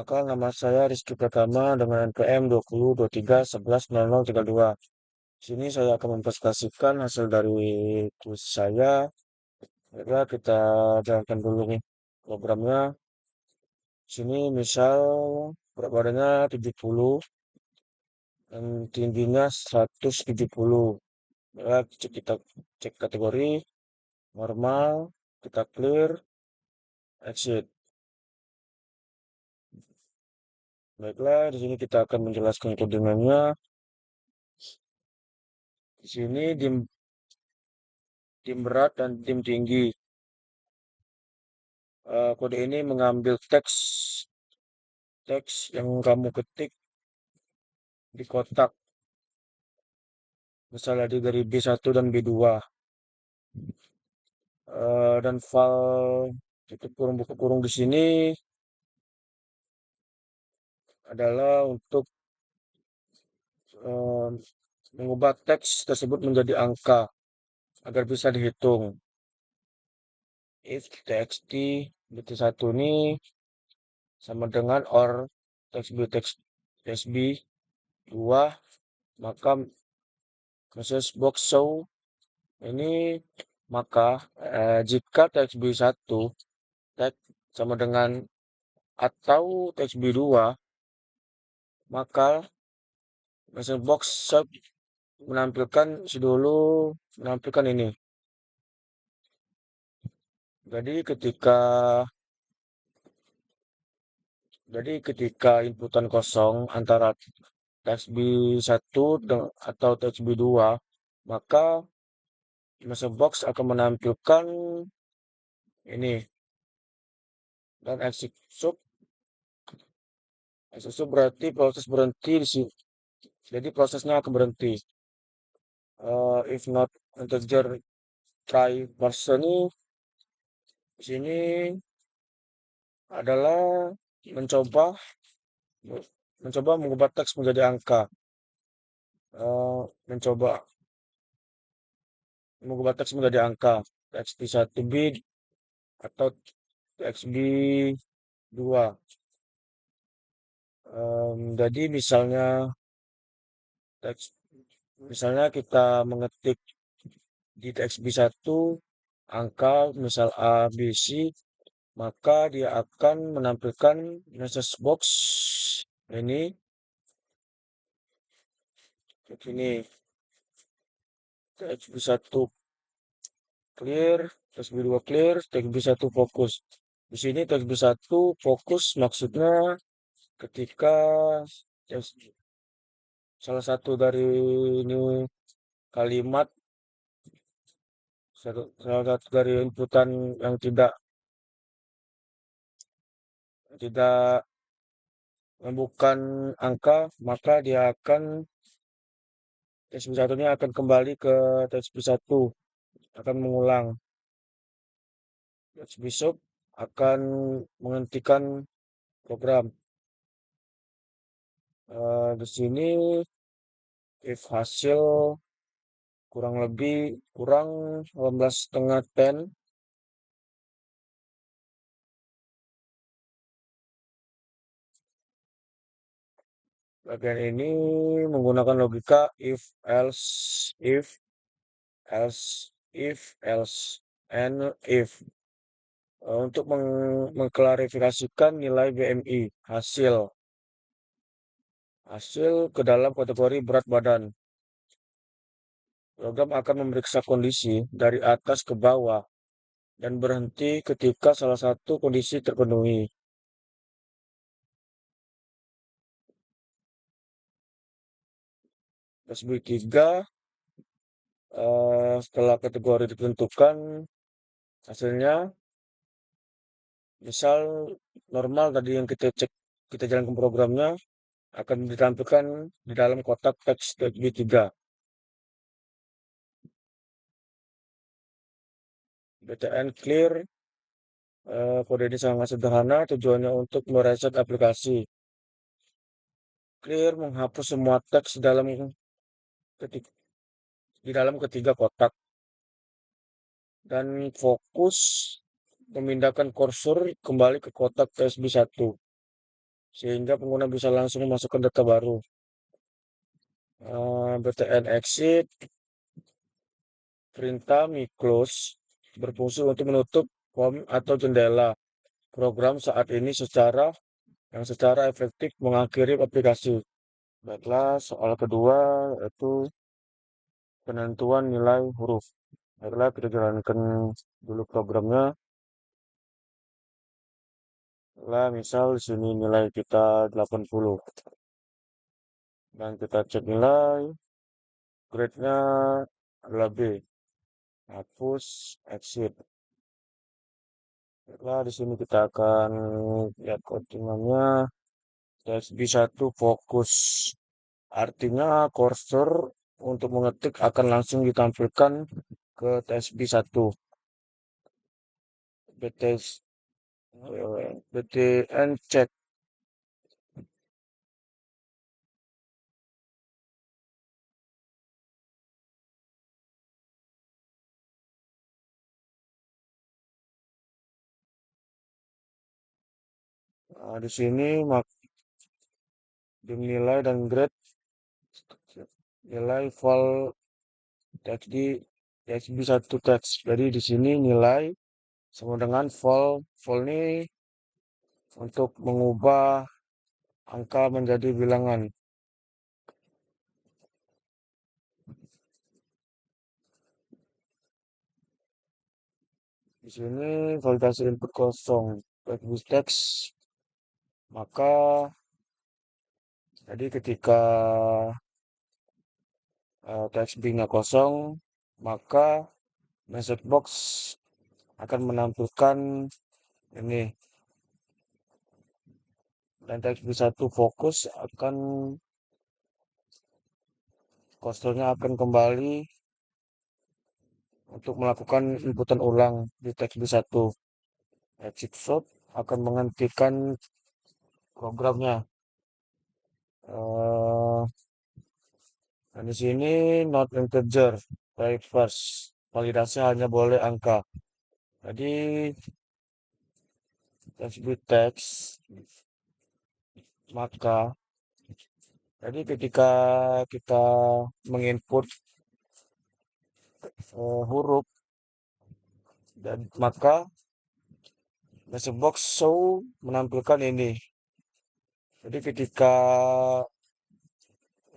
Perkenalkan, nama saya Rizky Pratama dengan NPM 2023110032. Di sini saya akan mempresentasikan hasil dari kuis saya. Ya, kita jalankan dulu nih programnya. Di sini misal berat badannya 70 dan tingginya 170. Ya, kita cek kategori normal, kita clear, exit. Baiklah, di sini kita akan menjelaskan kodenya. Di sini tim berat dan tim tinggi. Kode ini mengambil teks teks yang kamu ketik di kotak, misalnya dari B1 dan B2. Dan file tutup kurung buku kurung di sini adalah untuk eh, mengubah teks tersebut menjadi angka agar bisa dihitung. If txt bt1 ini sama dengan or teks b2, maka message box show ini maka jika teks b1 teks sama dengan atau teks b2, maka message box show menampilkan menampilkan ini. Jadi ketika inputan kosong antara teks B1 atau teks B2, maka message box akan menampilkan ini. Dan exit sub berarti proses berhenti di sini. Jadi prosesnya akan berhenti. If not integer try version ini di sini adalah mencoba mencoba mengubah teks menjadi angka. Mencoba mengubah teks menjadi angka. TXT1B atau TXB2. Jadi teks, misalnya kita mengetik di TXB1 angka misal A, B, C, maka dia akan menampilkan message box ini begini. TXB1 clear, TXB2 clear, TXB1 fokus. Di sini TXB1 fokus maksudnya ketika salah satu dari ini kalimat, salah satu dari inputan yang tidak bukan angka, maka dia akan TXB1 ini akan kembali ke TXB1, akan mengulang. TXB sub akan menghentikan program. Di sini if hasil kurang 18,5 10. Bagian ini menggunakan logika if else and if. Untuk mengklarifikasikan nilai BMI hasil ke dalam kategori berat badan. Program akan memeriksa kondisi dari atas ke bawah dan berhenti ketika salah satu kondisi terpenuhi. SB3, setelah kategori ditentukan, hasilnya misal normal tadi yang kita jalankan programnya akan ditampilkan di dalam kotak teks SB3. BTN clear. Kode ini sangat sederhana, tujuannya untuk mereset aplikasi. Clear menghapus semua teks di dalam ketiga kotak. Dan fokus memindahkan kursor kembali ke kotak TSB1. sehingga pengguna bisa langsung memasukkan data baru. btn exit perintah miclose berfungsi untuk menutup form atau jendela program saat ini secara efektif mengakhiri aplikasi. Baiklah, soal kedua yaitu penentuan nilai huruf. Baiklah, kita jalankan dulu programnya. Lah, misal di sini nilai kita 80. Dan kita cek nilai, grade-nya adalah B. Hapus, exit. Baiklah, di sini kita akan lihat codingannya. TXB1 fokus. Artinya cursor untuk mengetik akan langsung ditampilkan ke TXB1. BTN cek. Nah, di sini nilai dan grade nilai file teks di TXB1 teks. Jadi di sini nilai sama dengan file ini untuk mengubah angka menjadi bilangan. Di sini validasi input kosong. Backbus teks. Maka jadi ketika teks B-nya kosong, maka message box akan menampilkan ini, dan teks B1 fokus akan kursornya akan kembali untuk melakukan inputan ulang di teks B1. Exit shot akan menghentikan programnya. Eh, dan di sini not integer, type first. Validasi hanya boleh angka. Jadi teks bit teks, maka jadi ketika kita menginput huruf, dan maka message box show menampilkan ini. Jadi ketika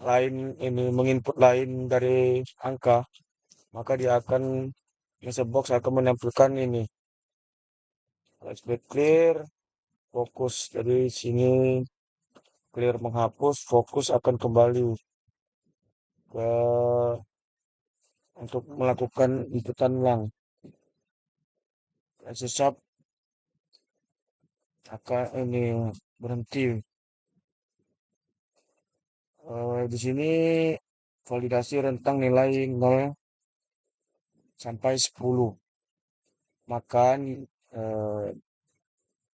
lain ini menginput lain dari angka, maka dia akan message box akan menampilkan ini. Let's be clear, fokus. Jadi sini clear menghapus, fokus akan kembali ke untuk melakukan inputan ulang. Sesap akan ini berhenti. Di sini validasi rentang nilai 0 sampai 10. Maka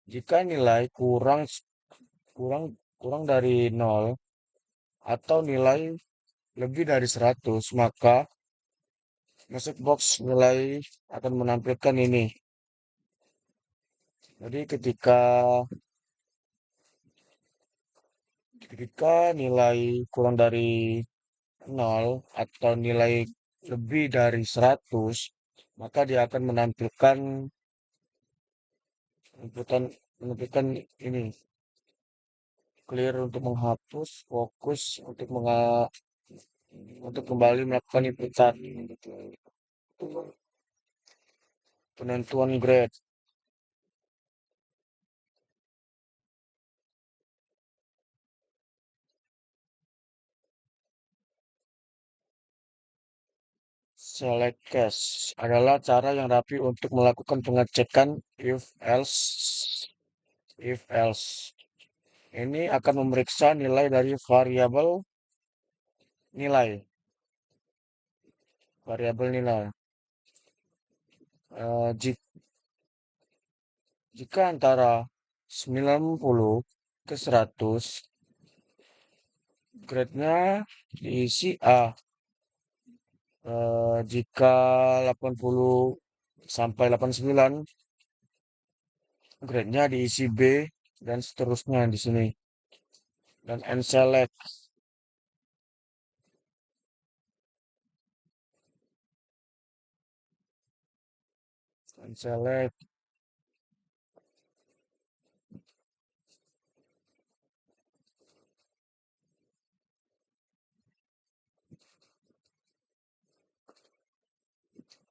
jika nilai kurang kurang dari 0 atau nilai lebih dari 100, maka message box nilai akan menampilkan ini. Jadi ketika nilai kurang dari 0 atau nilai lebih dari 100, maka dia akan menampilkan ini, clear untuk menghapus, fokus untuk kembali melakukan inputan. Penentuan grade. Select case adalah cara yang rapi untuk melakukan pengecekan if else. Ini akan memeriksa nilai dari nilai. Variabel nilai. Jika antara 90 ke 100, grade-nya diisi A. Jika 80 sampai 89, grade-nya diisi B, dan seterusnya di sini. dan unselect. Unselect.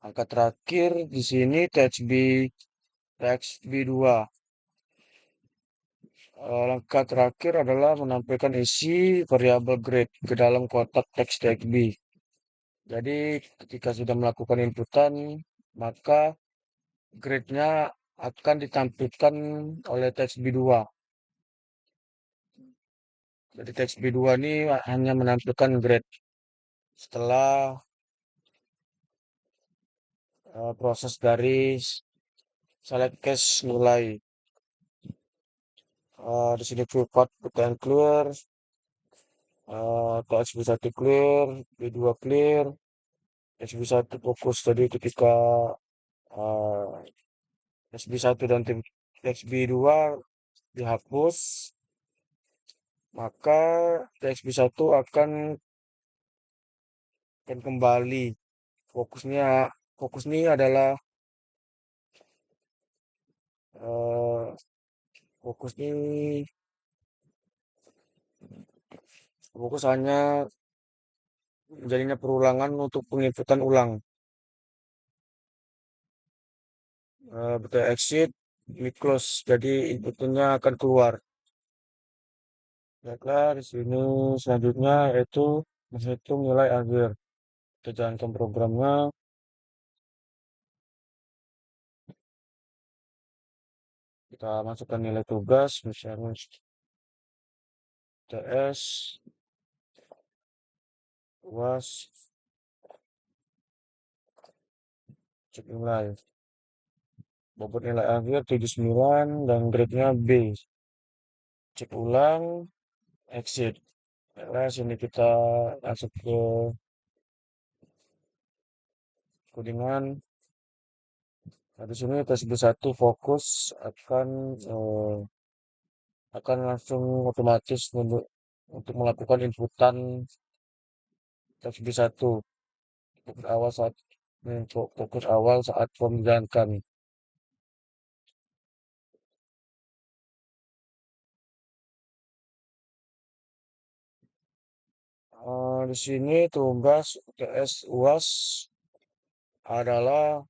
Angka terakhir di sini TXB 2. Langkah terakhir adalah menampilkan isi variabel grade ke dalam kotak teks TXB. Jadi ketika sudah melakukan inputan, maka grade-nya akan ditampilkan oleh TXB 2. Jadi TXB 2 ini hanya menampilkan grade setelah proses dari select cache nilai. Di sini pivot bukan clear, TXB 1 clear, B2 clear, TXB 1 fokus tadi ketika TXB 1 dan TXB 2 dihapus, maka TXB 1 akan kembali. Fokus ini adalah eh, fokus ini fokus hanya menjadinya perulangan untuk penginputan ulang. Betul exit, ini close, jadi inputnya akan keluar. Baiklah, di sini selanjutnya yaitu menghitung nilai akhir. Kita jalankan programnya. Kita masukkan nilai tugas, misalnya TS, UAS, cek nilai. Bobot nilai akhir 79 dan grade-nya B. Cek ulang, exit. Nah, sini kita masuk ke codingan. Nah, di sini TSB 1 fokus eh, akan langsung otomatis untuk melakukan inputan TSB 1 fokus awal saat fokus awal saat form dijalankan. Di sini tugas UTS UAS adalah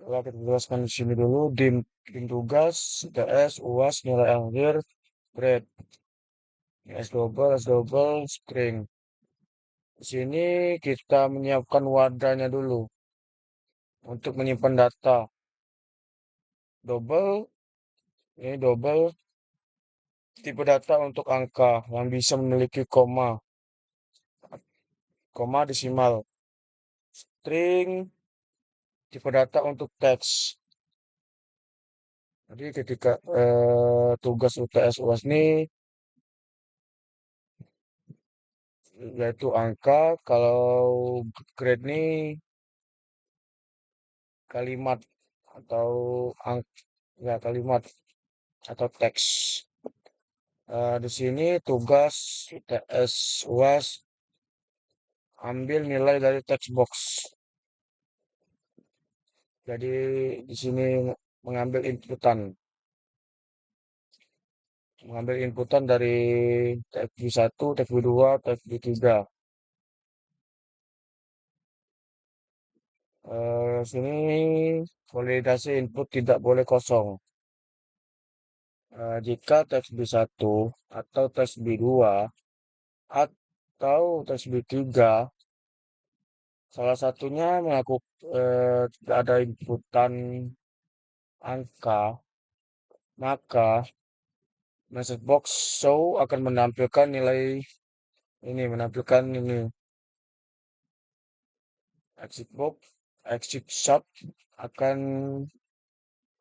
kita jelaskan di sini dulu dim tugas UTS UAS nilai akhir grade S double string. Di sini kita menyiapkan wadahnya dulu untuk menyimpan data. Double, ini double tipe data untuk angka yang bisa memiliki koma desimal. String, tipe data untuk teks. Jadi ketika tugas UTS UAS ini yaitu angka, kalau grade ini kalimat atau ya kalimat atau teks. Di sini tugas UTS UAS ambil nilai dari text box. Jadi di sini mengambil inputan, dari TXB 1, TXB 2, TXB 3. Sini validasi input tidak boleh kosong. Jika TXB 1 atau TXB 2 atau TXB 3 salah satunya tidak ada inputan angka, maka message box show akan menampilkan ini exit box, exit shot akan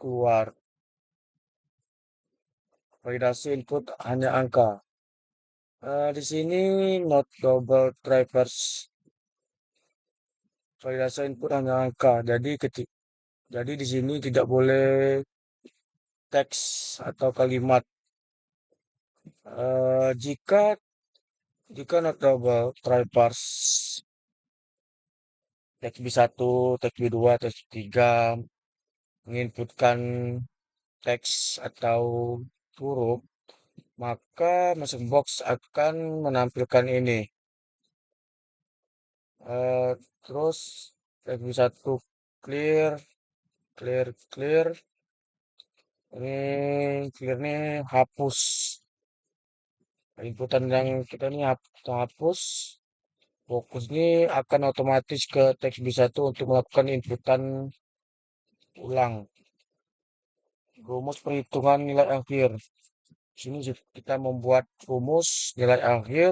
keluar. Validasi input hanya angka. Di sini not double drivers. validasi input hanya angka. Jadi di sini tidak boleh teks atau kalimat. Jika not double, try parse teks B1, teks B2, teks B3 menginputkan teks atau huruf, maka mesin box akan menampilkan ini. Eh, Terus teks B1 clear, clear, clear. Ini clear nih hapus. Inputan yang kita ini hapus. Fokus ini akan otomatis ke teks B1 untuk melakukan inputan ulang. Rumus perhitungan nilai akhir. Sini kita membuat rumus nilai akhir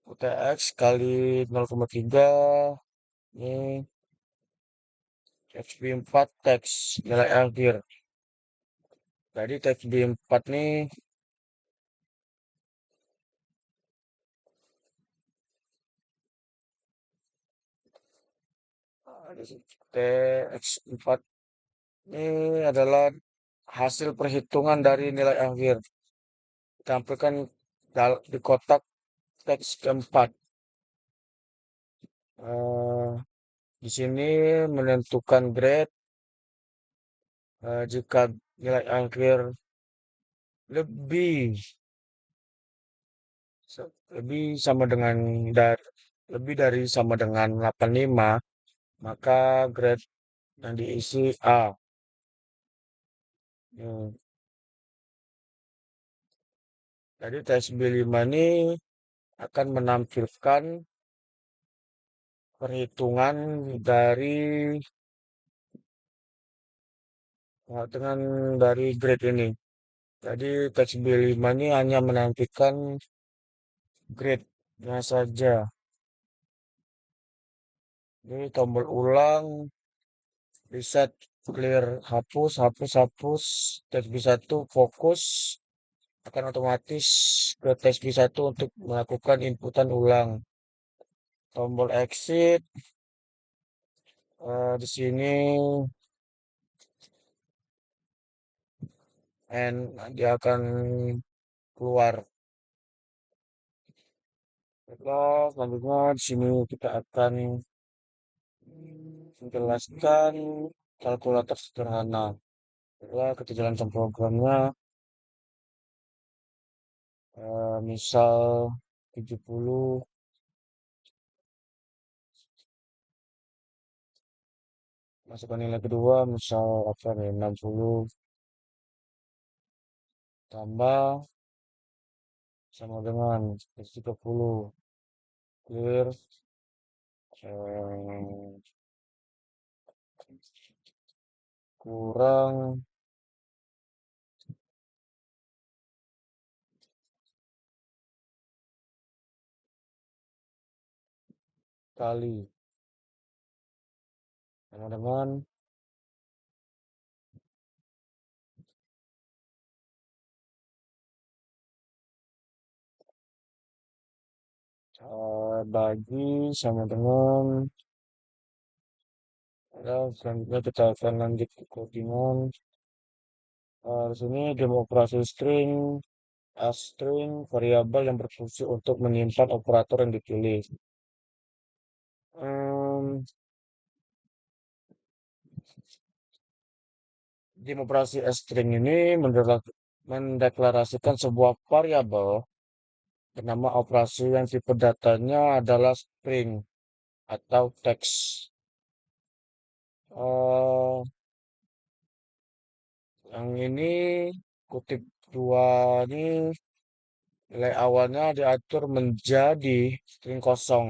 UTX kali 0,3 ini XB4 teks nilai akhir. Jadi teks B4 nih TX4 ini adalah hasil perhitungan dari nilai akhir. Tampilkan di kotak teks keempat. Eh, di sini menentukan grade jika nilai akhir lebih lebih sama dengan dari lebih dari sama dengan 85, maka grade yang diisi A. Hmm. Jadi tes B5 ini akan menampilkan perhitungan dari dengan dari grade ini. Jadi tes B5 ini hanya menampilkan grade-nya saja. Ini tombol ulang, reset, clear, hapus, hapus, hapus, tes B1 fokus, akan otomatis ke tes B1 untuk melakukan inputan ulang. Tombol exit, di sini, and dia akan keluar. Baiklah, selanjutnya di sini kita akan menjelaskan kalkulator sederhana. Baiklah, kita jalankan programnya. Misal 70, masukkan nilai kedua, misal apa nih, 60, tambah sama dengan 30, clear, eh, kurang kali sama dengan bagi sama dengan, ya, selanjutnya kita akan lanjut ke codingan. Di sini demonstrasi string, string variabel yang berfungsi untuk menyimpan operator yang dipilih. Em, Demonstrasi string ini mendeklarasikan sebuah variabel bernama operasi yang tipe datanya adalah string atau teks. Eh, yang ini kutip dua ini nilai awalnya diatur menjadi string kosong.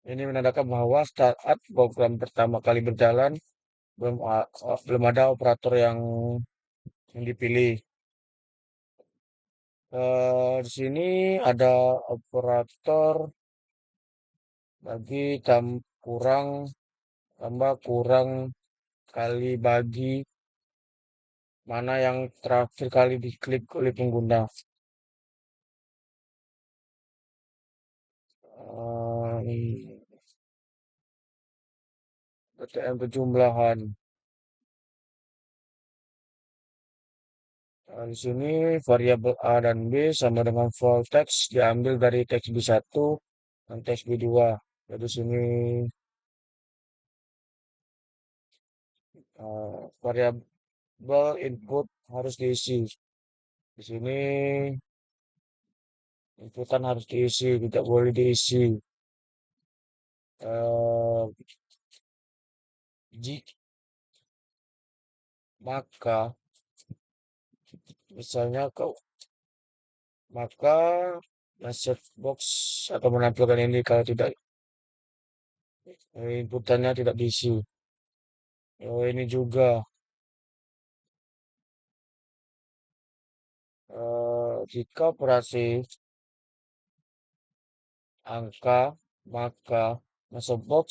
Ini menandakan bahwa saat program pertama kali berjalan belum ada operator yang dipilih. Di sini ada operator bagi kurang tambah kurang kali bagi mana yang terakhir kali diklik oleh pengguna. PTM penjumlahan. Nah, di sini variabel A dan B sama dengan full text diambil dari teks B1 dan teks B2. Jadi sini variabel input harus diisi. Di sini inputan harus diisi, tidak boleh diisi. Eh, jika maka misalnya maka set box akan menampilkan ini kalau tidak inputannya tidak diisi. Ini juga jika operasi angka maka masuk box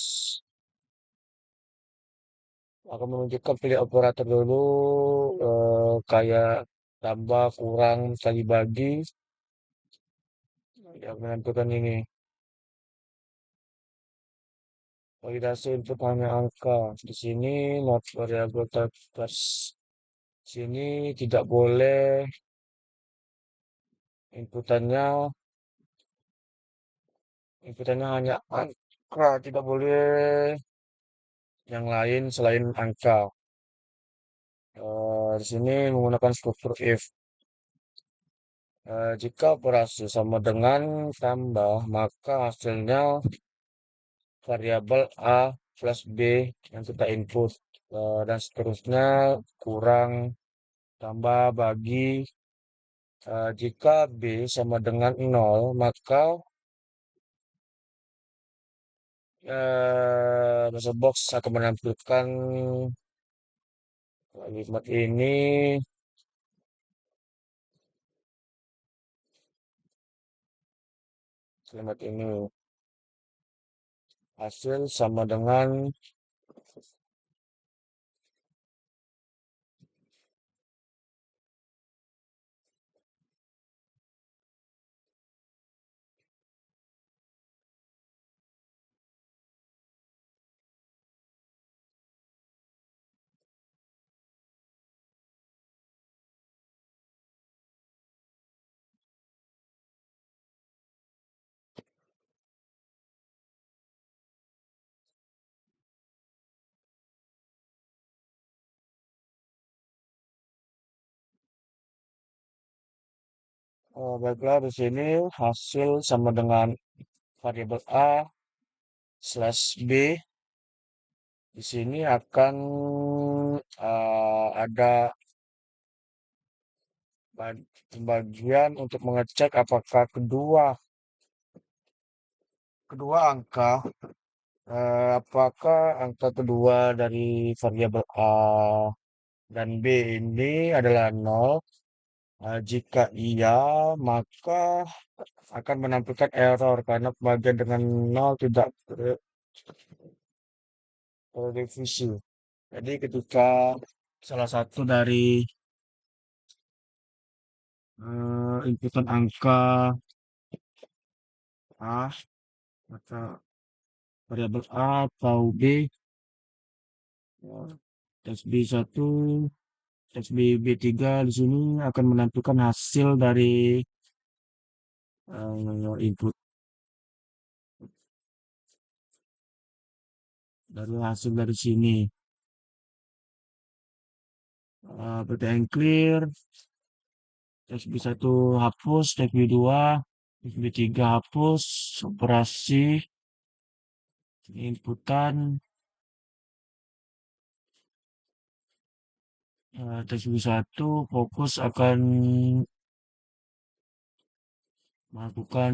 akan menunjukkan pilih operator dulu kayak tambah kurang kali bagi yang menentukan ini validasi input hanya angka di sini not variable type sini tidak boleh inputannya inputannya hanya angka tidak boleh yang lain selain angka. Di sini menggunakan struktur if. Jika operasi sama dengan tambah, maka hasilnya variabel A plus B yang kita input. Dan seterusnya kurang, tambah, bagi. Jika B sama dengan 0, maka masa box akan menampilkan kalimat ini, kalimat ini. Hasil sama dengan baiklah di sini hasil sama dengan variabel A slash B. Di sini akan ada bagian untuk mengecek apakah kedua angka apakah angka kedua dari variabel A dan B ini adalah nol. Jika iya, maka akan menampilkan error karena bagian dengan nol tidak terdefisi. Jadi ketika salah satu dari inputan angka A maka variabel A atau B ya, teks B1 teks B3 di sini akan menampilkan hasil dari input dari hasil dari sini PTN clear teks B1 hapus teks B2 teks B3 hapus operasi inputan teks B1 fokus akan melakukan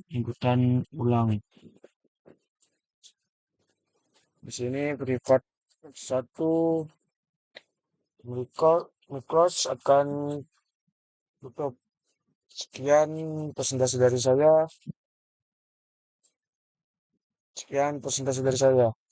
inputan ulang. Di sini privat satu Mikros akan tutup. Sekian presentasi dari saya. Sekian presentasi dari saya.